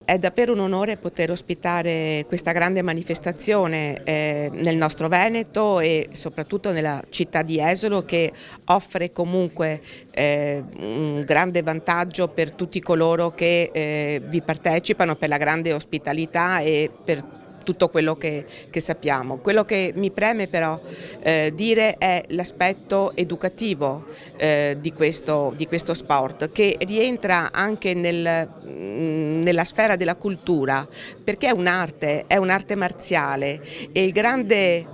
È davvero un onore poter ospitare questa grande manifestazione nel nostro Veneto e soprattutto nella città di Jesolo, che offre comunque un grande vantaggio per tutti coloro che vi partecipano, per la grande ospitalità e per tutto quello che sappiamo. Quello che mi preme però dire è l'aspetto educativo di questo sport, che rientra anche nella sfera della cultura, perché è un'arte marziale e il grande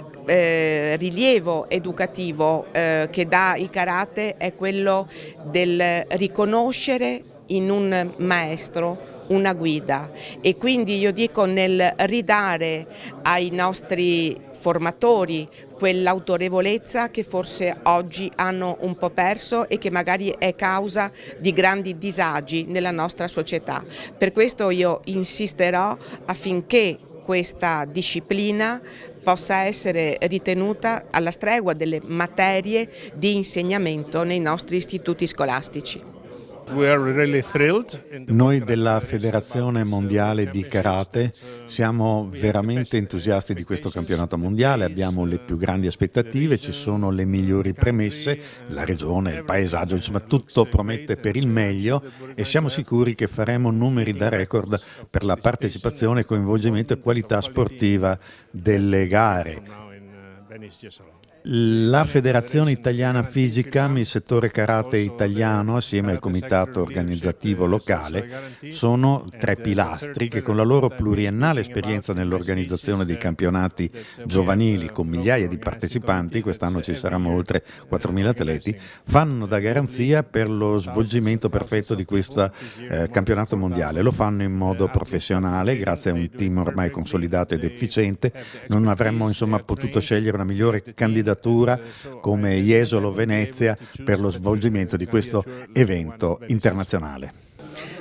rilievo educativo che dà il karate è quello del riconoscere in un maestro una guida, e quindi io dico nel ridare ai nostri formatori quell'autorevolezza che forse oggi hanno un po' perso e che magari è causa di grandi disagi nella nostra società. Per questo io insisterò affinché questa disciplina possa essere ritenuta alla stregua delle materie di insegnamento nei nostri istituti scolastici. Noi della Federazione Mondiale di Karate siamo veramente entusiasti di questo campionato mondiale, abbiamo le più grandi aspettative, ci sono le migliori premesse, la regione, il paesaggio, insomma tutto promette per il meglio e siamo sicuri che faremo numeri da record per la partecipazione, coinvolgimento e qualità sportiva delle gare. La Federazione Italiana Figicam, il settore karate italiano, assieme al comitato organizzativo locale, sono tre pilastri che con la loro pluriennale esperienza nell'organizzazione dei campionati giovanili con migliaia di partecipanti, quest'anno ci saranno oltre 4.000 atleti, fanno da garanzia per lo svolgimento perfetto di questo campionato mondiale. Lo fanno in modo professionale, grazie a un team ormai consolidato ed efficiente. Non avremmo insomma potuto scegliere una migliore candidatura come Jesolo Venezia per lo svolgimento di questo evento internazionale.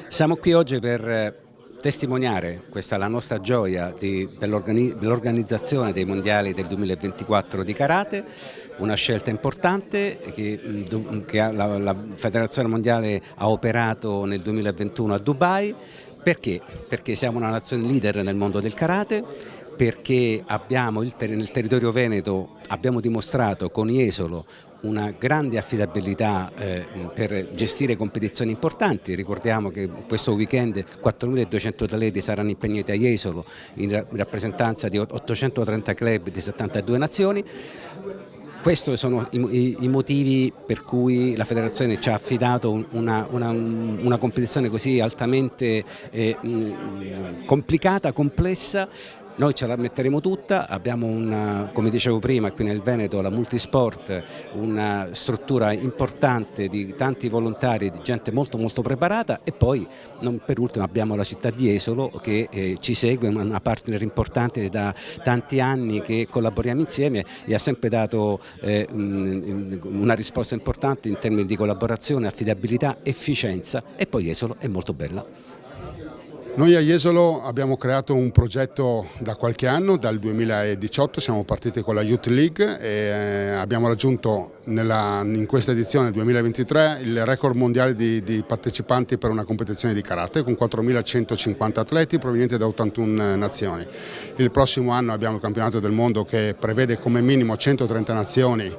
Siamo qui oggi per testimoniare la nostra gioia dell'organizzazione dei mondiali del 2024 di karate, una scelta importante che la Federazione Mondiale ha operato nel 2021 a Dubai. Perché? Perché siamo una nazione leader nel mondo del karate, perché nel territorio veneto abbiamo dimostrato con Jesolo una grande affidabilità per gestire competizioni importanti. Ricordiamo che questo weekend 4.200 atleti saranno impegnati a Jesolo in rappresentanza di 830 club di 72 nazioni. Questi sono i motivi per cui la federazione ci ha affidato una competizione così altamente complicata, complessa. Noi ce la metteremo tutta, abbiamo come dicevo prima qui nel Veneto la Multisport, una struttura importante di tanti volontari, di gente molto preparata, e poi non per ultimo abbiamo la città di Jesolo che ci segue, una partner importante da tanti anni che collaboriamo insieme e ha sempre dato una risposta importante in termini di collaborazione, affidabilità, efficienza, e poi Jesolo è molto bella. Noi a Jesolo abbiamo creato un progetto da qualche anno, dal 2018 siamo partiti con la Youth League e abbiamo raggiunto in questa edizione 2023 il record mondiale di partecipanti per una competizione di karate con 4.150 atleti provenienti da 81 nazioni. Il prossimo anno abbiamo il campionato del mondo che prevede come minimo 130 nazioni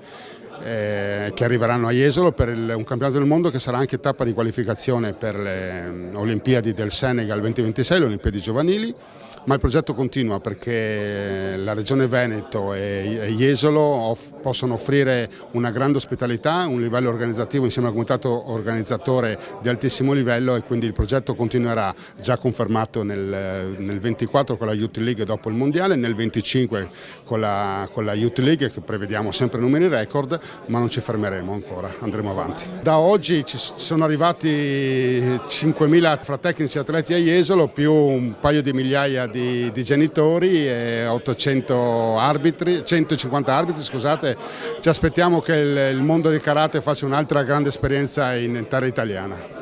che arriveranno a Jesolo per un campionato del mondo che sarà anche tappa di qualificazione per le Olimpiadi del Senegal 2026, le Olimpiadi giovanili. Ma il progetto continua perché la Regione Veneto e Jesolo possono offrire una grande ospitalità, un livello organizzativo insieme al comitato organizzatore di altissimo livello, e quindi il progetto continuerà, già confermato nel 24 con la Youth League dopo il Mondiale, nel 25 con la Youth League che prevediamo sempre numeri record, ma non ci fermeremo ancora, andremo avanti. Da oggi ci sono arrivati 5.000 fra tecnici e atleti a Jesolo, più un paio di migliaia di genitori e 150 arbitri, scusate. Ci aspettiamo che il mondo del karate faccia un'altra grande esperienza in terra italiana.